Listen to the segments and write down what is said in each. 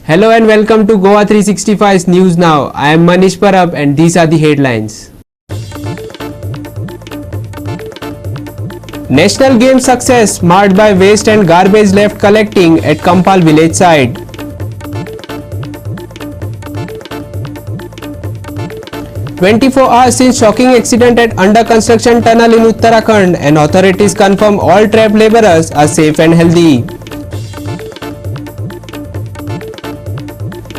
Hello and welcome to Goa365 News Now. I am Manish Parab and these are the headlines. National Games success marred by waste and garbage left collecting at Kampal village side. "24 hours since shocking accident at under construction tunnel in Uttarakhand and authorities confirm all trapped labourers are safe and healthy."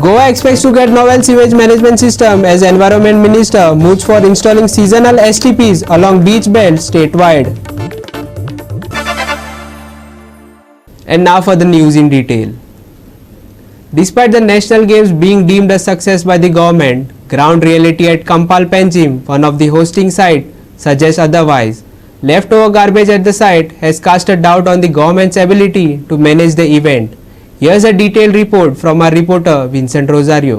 Goa expects to get novel sewage management system as Environment Minister moves for installing seasonal STPs along beach belt statewide. And now for the news in detail. Despite the National Games being deemed a success by the government, ground reality at Kampal Panjim, one of the hosting sites, suggests otherwise. Leftover garbage at the site has cast a doubt on the government's ability to manage the event. Here's a detailed report from our reporter Vincent Rosario.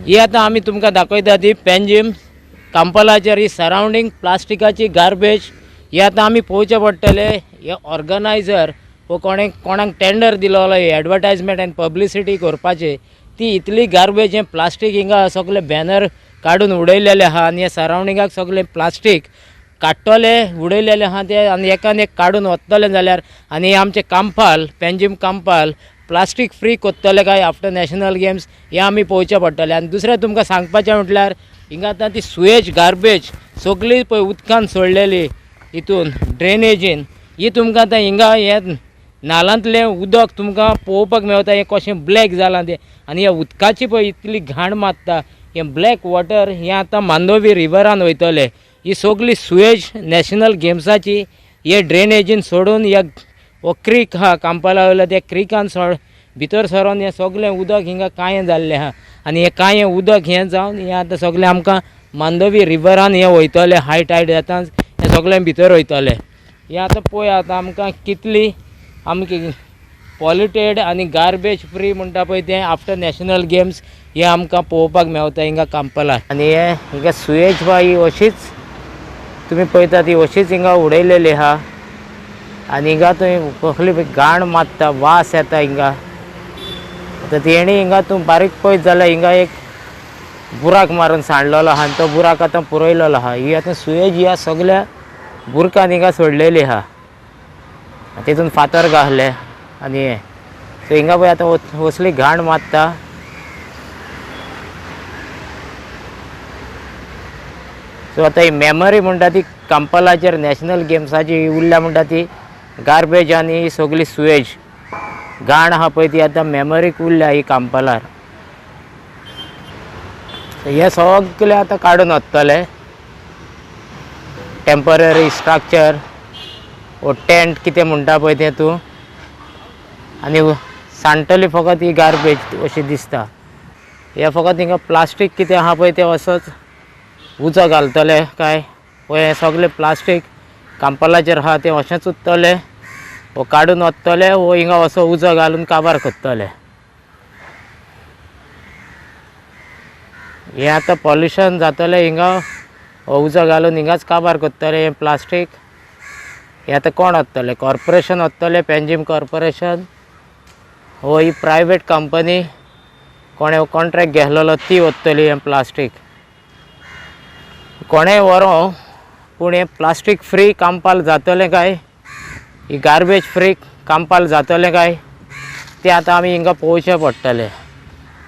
ही आता आम्ही तुमकां दाखयता ती पेंजीम कांपलाचेर ही surrounding प्लास्टिकाची garbage ही आता आमी पळोवचे पडटले. हे organiser वो कोणाक tender दिलोलो hey advertisement and publicity करपाचे ती इतली गार्बेज हे प्लास्टीक हिंगा सगळे बॅनर काडून उडयलेले आहा आनी हे सराउंडिंगाक सगळे प्लास्टीक काडटले उडयलेले आहा ते आनी एकान एक काडून वतले जाल्यार आनी आमचे कांपाल पेंजीम कांपाल प्लास्टीक फ्री कोत्तले काय आफ्टर नॅशनल गेम्स हे आमी पळोवचे पडटले. आनी दुसरें तुमकां सांगपाचें म्हटल्यार हिंगा आतां ती सुएज गार्बेज सगळी पळय उदकान सोडलेली हितून ड्रेनेजीन ही तुमकां आतां हिंगा हे नालांतलें उदक तुमकां पळोवपाक मेळटा हें कशें ब्लॅक जालां तें आनी ह्या उदकाची पळय इतली घाण मारता हें ब्लॅक वॉटर हें आतां मांडोवी रिवरान वयतलें. ही सगळी सुएज नॅशनल गेम्साची हे ड्रेनेजीन सोडून ह्या हो क्रीक आहा कांपाला वयलो त्या क्रिकान भितर सरोन हें सगळें उदक हिंगा कांय जाल्लें आहा आनी हें कांय उदक हें जावन हें आतां सगळें आमकां मांडोवी रिवरान हें वयतलें हाय टायड येता हें सगळें भितर वयतलें. हें आतां पळय आतां आमकां कितली आमची पॉल्युटेड आनी गार्बेज फ्री म्हणटा पळय तें आफ्टर नॅशनल गेम्स हें आमकां पळोवपाक मेळटा हिंगा कांपाला. आनी हे हिंगा सुएज बा ही अशीच तुमी पळयता ती अशीच हिंगा उडयलेली आहा आनी हिंगा थंय कसली घाण मारता वास येता हिंगा. आतां तेणी हिंगा तूं बारीक पळयत जाल्यार हिंगा एक बुराक मारून सांडलेलो आहा आनी तो बुराक आतां पुरयलेलो आहा. ही आतां सुएज ह्या सगळ्या बुरकान हिंगा सोडलेली आहा तितून फातर घातले आनी हें सो हिंगा पळय आतां असली घाण मारता. सो आतां ही मेमरी म्हणटा ती कांपालाचेर नॅशनल गेम्साची उरल्या म्हणटा ती गार्बेज आनी ही सगळी सुएज घाण आहा पळय ती आतां मेमरीक उरल्या ही कांपालार. हे सगळे आतां काडून वतले टेम्पररी स्ट्रक्चर वो टेंट कितें म्हणटा पळय तें तूं आनी सांडटली फकत ही गार्बेज अशी दिसता. हे फकत हिंगा प्लास्टीक कितें आहा पळय तें असोच उजो घालतले काय वो हें सगळें प्लास्टीक कांपालाचेर आहा तें अशेंच उरतलें वो काडून वतले वो हिंगा असो उजो घालून काबार करतले. हें आतां पॉल्युशन जातलें हिंगा हो उजो घालून हिंगाच काबार करतले हें प्लास्टीक. हें आतां कोण वतलें कॉर्पोरेशन वतलें पेंजीम कॉर्पोरेशन हो ही प्रायवेट कंपनी कोणें कॉन्ट्रॅक्ट घेतलेलो ती वतली हें प्लास्टीक कोणें व्हरो पूण हें प्लास्टीक फ्री कांपाल जातलें काय ही गार्बेज फ्री कांपाल जातलें काय तें आतां आमी हिंगा पळोवचें पडटलें.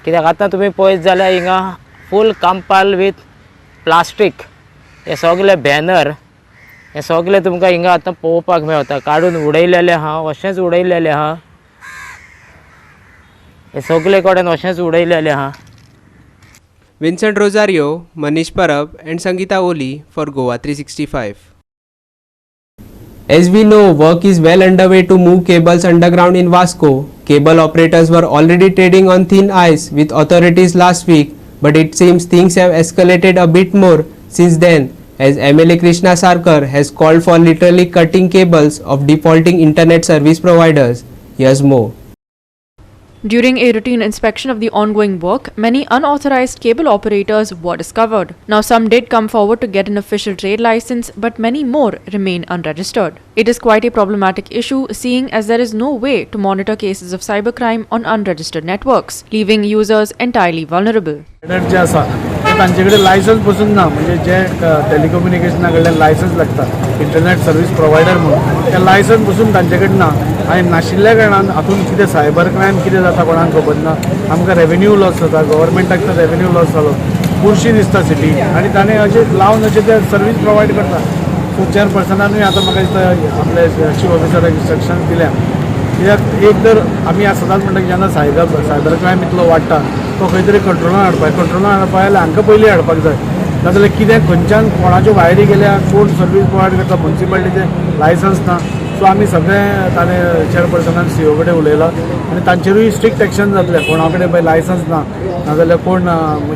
कित्याक आतां तुमी पळयत जाल्यार हिंगा फूल कांपाल वीथ प्लास्टीक हे सगळे बॅनर हे सगळे तुमकां हिंगा आतां पळोवपाक मेळटा काडून उडयलेले आहा अशेंच उडयलेले आहा हे सगळे कडेन अशेंच उडयलेले आहा. Vincent Rosario, Manish Parab and Sangeeta Oli for Goa365. As we know, work is well underway to move cables underground in Vasco. Cable operators were already trading on thin ice with authorities last week, but it seems things have escalated a bit more since then, as MLA Krishna Sarkar has called for literally cutting cables of defaulting internet service providers. Here's more. During a routine inspection of the ongoing work, many unauthorized cable operators were discovered. Now, some did come forward to get an official trade license, but many more remain unregistered. It is quite a problematic issue, seeing as there is no way to monitor cases of cybercrime on unregistered networks, leaving users entirely vulnerable. जे आसा तांचेकडे licence बसून ना, म्हणजे जे टेलिकम्युनिकेशना कडल्यान licence लागता internet service provider म्हणून ते licence बसून तांचे कडेन ना आनी नाशिल्ल्या कारणान हातून कितें सायबर क्रायम कितें जाता कोणाक खबर ना. आमकां रेवेन्यू लॉस जाता, गव्हर्मेंटाक तर रेवेन्यू लॉस जालो, बुरशी दिसता सिटी आनी ताणें अशें लावन अशें ते सर्वीस प्रोवायड करता. सो चेअरपर्सनानूय आतां म्हाका दिसता आपले चीफ ऑफिसराक इन्स्ट्रक्शन दिल्या. कित्याक एक तर आमी सदांच म्हणटा की जेन्ना सायबर क्रायम इतलो वाडटा तो खंय तरी कंट्रोलान हाडपाक जाल्यार हांकां पयलीं हाडपाक जाय. नाजाल्यार कितें खंयच्यान कोणाच्यो वायरी गेल्या, कोण सर्वीस प्रोवायड करता, म्युन्सिपालिटीचें लायसन्स ना. सो आमी सगळें ताणें चेअरपर्सनान सीओ कडेन उलयलां आनी तांचेरूय स्ट्रिक्ट एक्शन जातलें. कोणा कडेन पळय लायसन्स ना नाजाल्यार कोण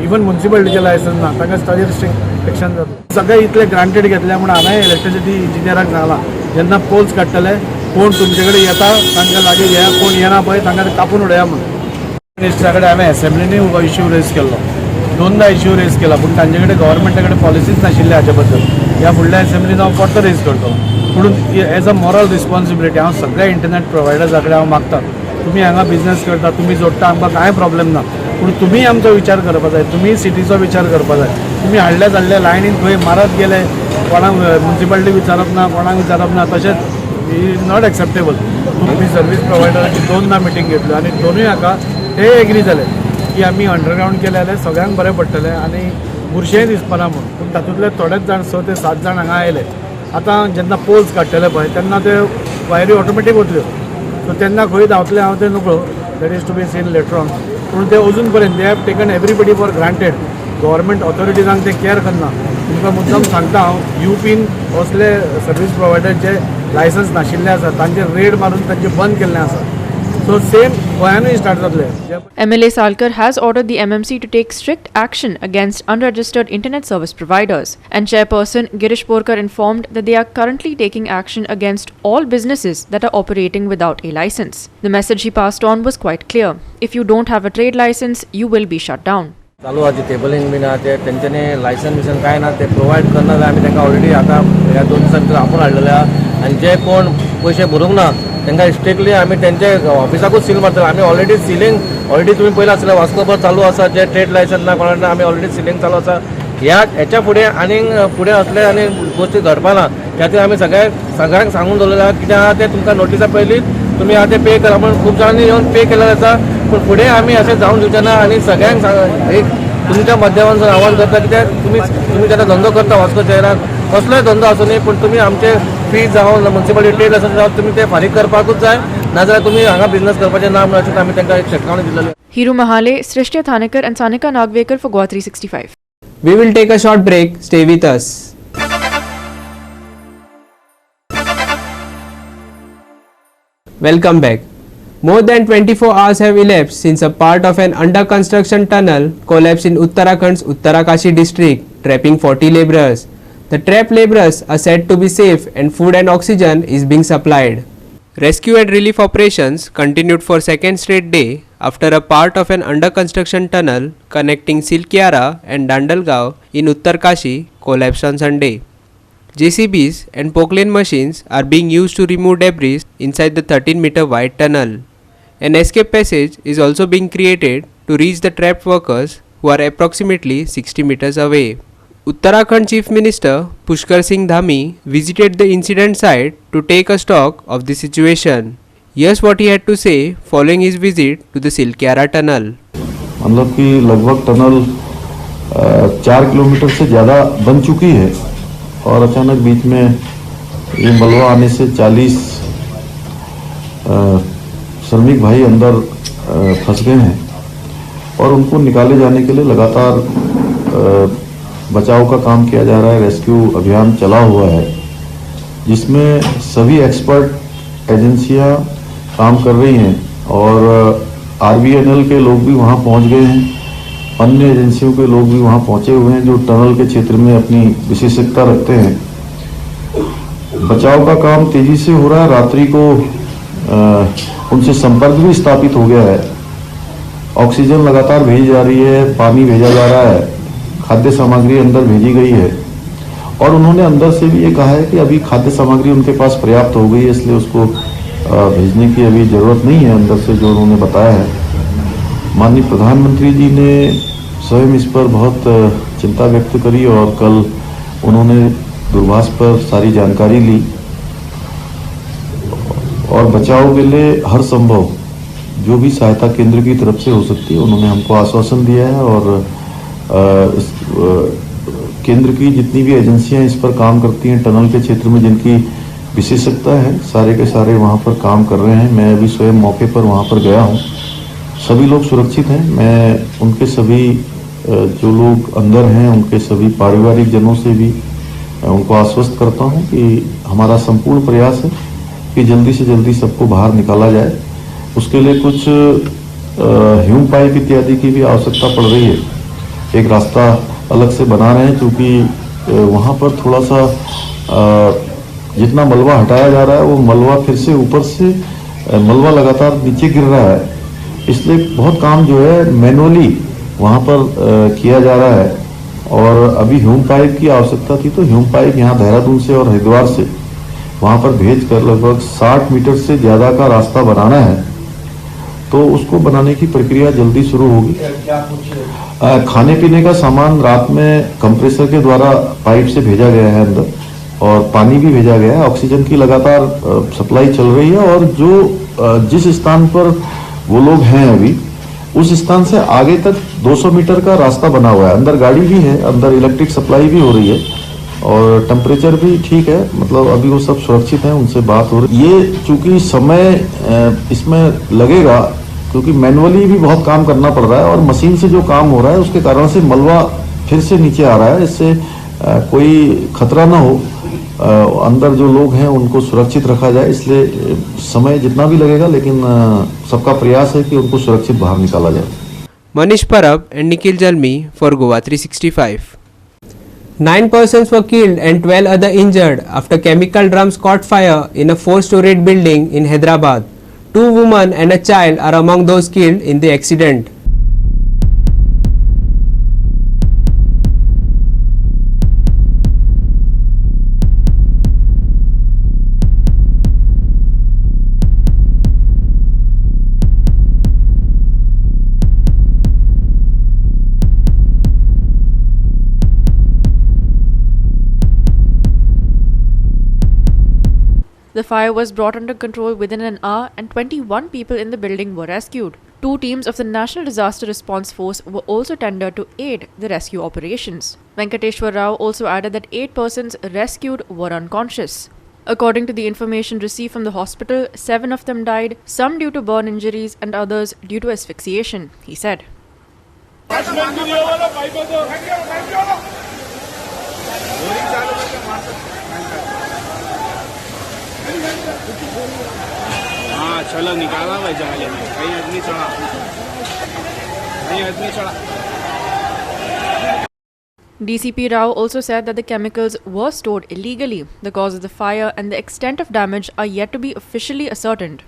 इवन म्युन्सिपालिटीचें लायसन्स ना तांकां ताचेर स्ट्रिक्ट एक्शन जातलें. सगळें इतलें ग्रांटेड घेतल्या म्हूण हांवें इलेक्ट्रिसिटी इंजिनियराक सांगलां जेन्ना पोल्स काडटले कोण तुमचे कडेन येता तांकां लागीं घेया, कोण येना पळय तांकां कापून उडया म्हणून. मिनिस्टरा कडेन हांवें असेंब्लीनूय इश्यू रेज केल्लो, दोनदा इश्यू रेज केला, पूण तांचे कडेन गव्हर्मेंटा कडेन पॉलिसीच नाशिल्ले हाचे बद्दल. ह्या फुडल्या असेंब्लीन हांव परतो रेज करतलो. म्हणून एज अ मॉरल रिस्पॉन्सिबिलिटी हांव सगळ्या इंटरनेट प्रोवायडर्सा कडेन हांव मागता, तुमी हांगा बिझनेस करता, तुमी जोडटा, आमकां कांय प्रॉब्लेम ना, पूण तुमी आमचो विचार करपाक जाय, तुमी सिटीचो विचार करपाक जाय. तुमी हाडले लायनीन खंय मारत गेले, कोणाक म्युन्सिपालिटी विचारप ना, कोणाक विचारप ना, तशेंच इज नॉट एक्सेप्टेबल. तुमी सर्वीस प्रोवायडराची दोनदा मिटींग घेतली आनी दोनूय हाका ते एग्री जाले की आमी अंडरग्रावंड केले जाल्यार सगळ्यांक बरें पडटलें आनी बुरशेंय दिसपाना म्हणून. पूण तातूंतले थोडेच जाण 6 ते 7 जाण हांगा आयले. आतां जेन्ना पोल्स काडटले पळय तेन्ना ते वायरी ऑटोमॅटीक वतल्यो, सो तेन्ना खंय धांवतले हांव तें नकळो. That is to be seen later on. पूण ते अजून पर्यंत they have taken everybody for granted. Government ऑथॉरिटीजांक ते केअर करना. तुमकां मुद्दम सांगता हांव, UPन असले सर्वीस प्रोवायडर जे लायसन्स नाशिल्ले आसा तांचेर रेड मारून तांचे बंद केल्लें आसा. सो सेम गोंयानूय स्टार्ट जातलें. MLA Salkar has ordered the MMC to take strict action against unregistered internet service providers, and Chairperson Girish Porkar informed that they are currently taking action against all businesses that are operating without a license. The message he passed on was quite clear: if you don't have a trade license, you will be shut down. चालू आजी cabling B ना ते तेंच्यांनी licence बिसन काय ना ते provide करना जाल्यार आमी तांकां ऑलरेडी आतां ह्या 2 दिसां भितर आपूण हाडलेले आहा. आनी जे कोण पयशे भरूंक ना तांकां स्ट्रिक्टली आमी तेंचे ऑफिसाकूच सील मारतले. आमी ऑलरेडी सिलींग ऑलरेडी तुमी पयला आसलें वास्कोभर चालू आसा, जे ट्रेड लायसन ना कोणाक आमी ऑलरेडी सिलींग चालू आसा. हेच्या फुडें आनीक फुडें असले आनी गोश्टी घडपा ना. त्या खातीर आमी सगळ्यांक सांगून दवरलेलें आहा कितें आहा तें तुमकां नोटिसा पयलींच तुमी आतां पे करा म्हणून खूब जाणांनी येवन पे केलेलें आसा. पूण फुडें आमी अशें जावंक दिवचें ना आनी सगळ्यांक एक तुमच्या माध्यमांतून आवाहन करता कित्याक तुमी जेन्ना धंदो करता वास्को शहरात कसलोय धंदो आसूं न्ही, पूण तुमी आमचे फीज जावं म्युन्सिपालिटी ट्रेड लायसन्स जावं तुमी ते फारीक करपाकूच जाय, नाजाल्यार तुमी हांगा बिझनेस करपाचें ना म्हणून अशें आमी तांकां एक शिटकावणी दिलेली. Hiru Mahale, Srishti Thanekar and Sanika Nagvekar for Goa365. We will take a short break. Stay with us. Welcome back. More than 24 hours have elapsed since a part of an under construction tunnel collapsed in Uttarakhand's Uttarakashi district, trapping 40 labourers. The trapped labourers are said to be safe and food and oxygen is being supplied. Rescue and relief operations continued for second straight day after a part of an under construction tunnel connecting Silkyara and Dandalgaon in Uttarakashi collapsed on Sunday. JCBs and Poclane machines are being used to remove debris inside the 13-meter wide tunnel. An escape passage is also being created to reach the trapped workers who are approximately 60 meters away. Uttarakhand Chief Minister Pushkar Singh Dhami visited the incident site to take a stock of the situation. Here's what he had to say following his visit to the Silkyara tunnel. मतलब कि लगभग tunnel 4 kilometre से ज़्यादा बन चुकी है और अचानक बीच में ये मलबा आने से 40 श्रमिक भाई अंदर फंस गए हैं और उनको निकाले जाने के लिए लगातार बचाव का काम किया जा रहा है. रेस्क्यू अभियान चला हुआ है जिसमें सभी एक्सपर्ट एजेंसियां काम कर रही हैं और RVNL के लोग भी वहां पहुंच गए हैं. अन्य एजेंसियों के लोग भी वहां पहुंचे हुए हैं जो टनल के क्षेत्र में अपनी विशेषज्ञता रखते हैं. बचाव का काम तेजी से हो रहा है. रात्रि को उनसे संपर्क भी स्थापित हो गया है ऑक्सीजन लगातार भेजी जा रही है, पानी भेजा जा रहा है, खाद्य सामग्री अंदर भेजी गई है। और उन्होंने अंदर से भी ये कहा है कि अभी खाद्य सामग्री उनके पास पर्याप्त हो गई है, इसलिए उसको भेजने की अभी जरूरत नहीं है, अंदर से जो उन्होंने बताया है। माननीय प्रधानमंत्री जी ने स्वयं इस पर बहुत चिंता व्यक्त करी और कल उन्होंने दूरभाष पर सारी जानकारी ली और बचाव के लिए हर संभव जो भी सहायता केंद्र की तरफ से हो सकती है उन्होंने हमको आश्वासन दिया है। और केंद्र की जितनी भी एजेंसियां इस पर काम करती हैं, टनल के क्षेत्र में जिनकी विशेषज्ञता है, सारे के सारे वहां पर काम कर रहे हैं। मैं अभी स्वयं मौके पर वहां पर गया हूं, सभी लोग सुरक्षित हैं। मैं उनके सभी जो लोग अंदर हैं उनके सभी पारिवारिक जनों से भी उनको आश्वस्त करता हूं कि हमारा संपूर्ण प्रयास है कि जल्दी से जल्दी सबको बाहर निकाला जाए। उसके लिए कुछ ह्यूम पाइप इत्यादि की भी आवश्यकता पड़ रही है। एक रास्ता अलग से बना रहे हैं क्योंकि वहाँ पर थोड़ा सा जितना मलबा हटाया जा रहा है वो मलबा फिर से ऊपर से मलबा लगातार नीचे गिर रहा है, इसलिए बहुत काम जो है मैनुअली वहाँ पर किया जा रहा है। और अभी ह्यूम पाइप की आवश्यकता थी तो ह्यूम पाइप यहाँ देहरादून से और हरिद्वार से वहाँ पर भेज कर लगभग 60 मीटर से ज़्यादा का रास्ता बनाना है, तो उसको बनाने की प्रक्रिया जल्दी शुरू होगी। खाने पीने का सामान रात में कंप्रेसर के द्वारा पाइप से भेजा गया है अंदर और पानी भी भेजा गया है। ऑक्सीजन की लगातार सप्लाई चल रही है और जो जिस स्थान पर वो लोग हैं अभी उस स्थान से आगे तक 200 मीटर का रास्ता बना हुआ है। अंदर गाड़ी भी है, अंदर इलेक्ट्रिक सप्लाई भी हो रही है और टेम्परेचर भी ठीक है, मतलब अभी वो सब सुरक्षित हैं, उनसे बात हो रही है। ये चूंकि समय इसमें लगेगा क्योंकि मैनुअली भी बहुत काम करना पड़ रहा है और मशीन से जो काम हो रहा है उसके कारण से मलबा फिर से नीचे आ रहा है, इससे कोई खतरा ना हो, अंदर जो लोग हैं उनको सुरक्षित रखा जाए, इसलिए समय जितना भी लगेगा लेकिन सबका प्रयास है कि उनको सुरक्षित बाहर निकाला जाए। Manish Parab and Nikhil Jalmi for Goa365. 9 persons were killed and 12 other injured after chemical drums caught fire in a 4-storied building in Hyderabad. 2 women and a child are among those killed in the accident. The fire was brought under control within an hour and 21 people in the building were rescued. 2 teams of the National Disaster Response Force were also tendered to aid the rescue operations. Venkateshwar Rao also added that 8 persons rescued were unconscious. According to the information received from the hospital, 7 of them died, some due to burn injuries and others due to asphyxiation, he said. हाँ चलो निकाला भाई जंगल में, कहीं आदमी चढ़ा, कहीं आदमी चढ़ा। DCP Rao also said that the chemicals were stored illegally. The cause of the fire and the extent of damage are yet to be officially ascertained.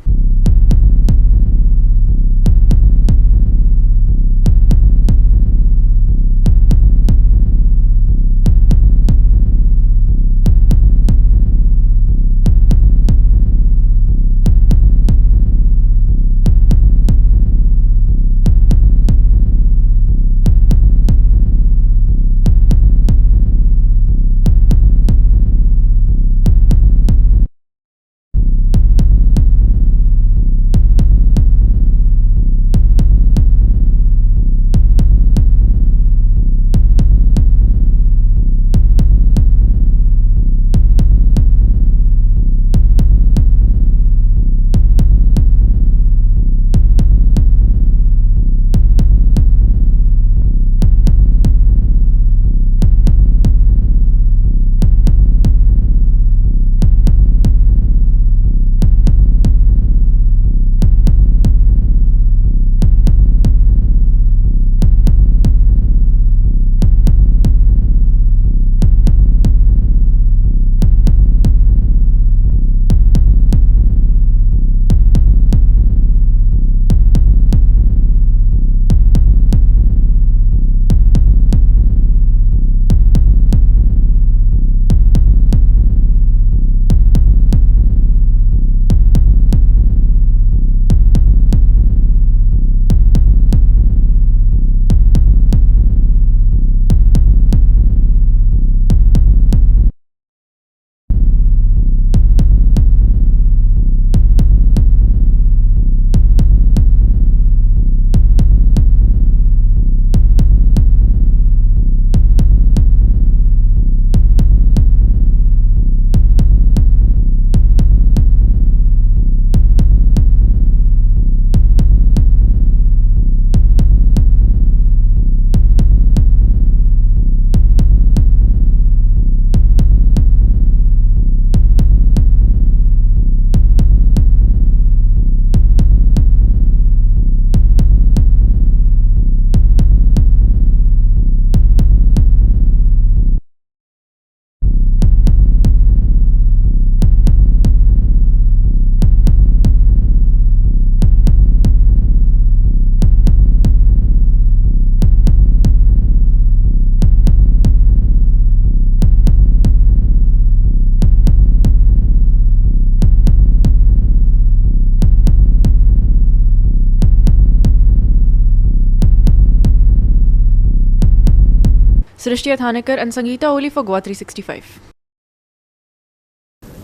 Srishti Athanekar and Sangeeta Oli for Goa365.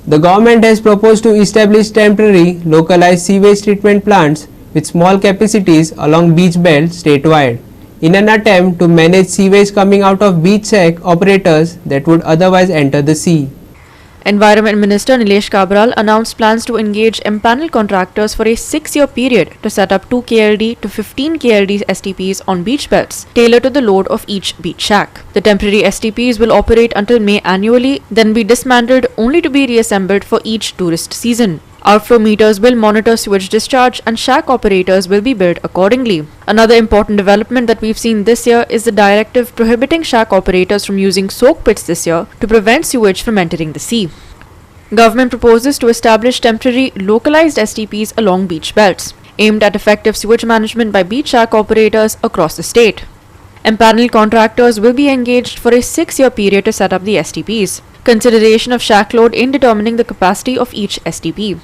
The government has proposed to establish temporary localized sewage treatment plants with small capacities along beach belt statewide in an attempt to manage sewage coming out of beach shack operators that would otherwise enter the sea. Environment Minister Nilesh Kabral announced plans to engage empaneled contractors for a 6-year period to set up 2 KLD to 15 KLD STPs on beach belts, tailored to the load of each beach shack. The temporary STPs will operate until May annually, then be dismantled only to be reassembled for each tourist season. Outflow meters will monitor sewage discharge and shack operators will be billed accordingly. Another important development that we've seen this year is the directive prohibiting shack operators from using soak pits this year to prevent sewage from entering the sea. Government proposes to establish temporary localized STPs along beach belts, aimed at effective sewage management by beach shack operators across the state. Empaneled contractors will be engaged for a 6-year period to set up the STPs. Consideration of shack load in determining the capacity of each STP.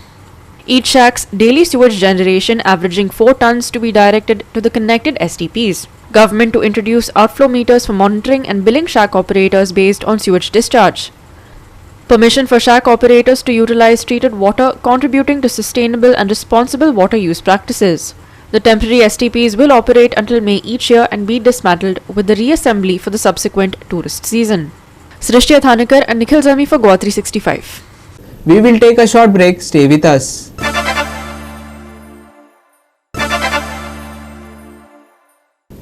Each shack's daily sewage generation averaging 4 tons to be directed to the connected STPs. Government to introduce outflow meters for monitoring and billing shack operators based on sewage discharge. Permission for shack operators to utilize treated water contributing to sustainable and responsible water use practices. The temporary STPs will operate until May each year and be dismantled with the reassembly for the subsequent tourist season. Srishti Athanekar and Nikhil Zami for Goa365. We will take a short break. Stay with us.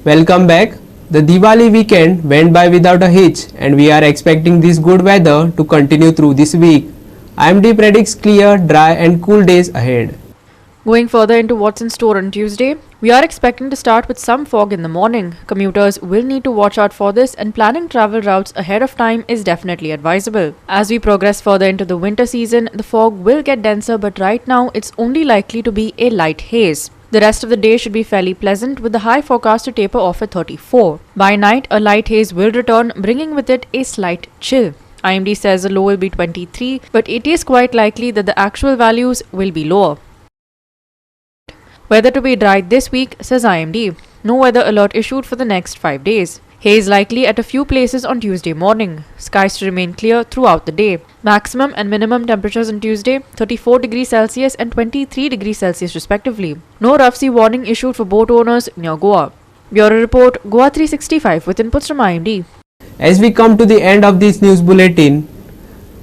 Welcome back. The Diwali weekend went by without a hitch and we are expecting this good weather to continue through this week. IMD predicts clear, dry and cool days ahead. Going further into what's in store on Tuesday, we are expecting to start with some fog in the morning. Commuters will need to watch out for this and planning travel routes ahead of time is definitely advisable. As we progress further into the winter season, the fog will get denser, but right now it's only likely to be a light haze. The rest of the day should be fairly pleasant with the high forecast to taper off at 34. By night, a light haze will return, bringing with it a slight chill. IMD says the low will be 23, but it is quite likely that the actual values will be lower. Weather to be dry this week, says IMD. No weather alert issued for the next 5 days. Haze likely at a few places on Tuesday morning. Skies to remain clear throughout the day. Maximum and minimum temperatures on Tuesday, 34 degrees Celsius and 23 degrees Celsius respectively. No rough sea warning issued for boat owners near Goa. Bureau Report, Goa365 with inputs from IMD. As we come to the end of this news bulletin,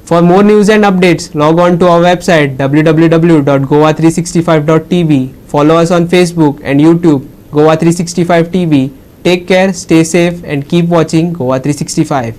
for more news and updates, log on to our website www.goa365.tv. Follow us on Facebook and YouTube, Goa365 TV. Take care, stay safe and keep watching Goa365.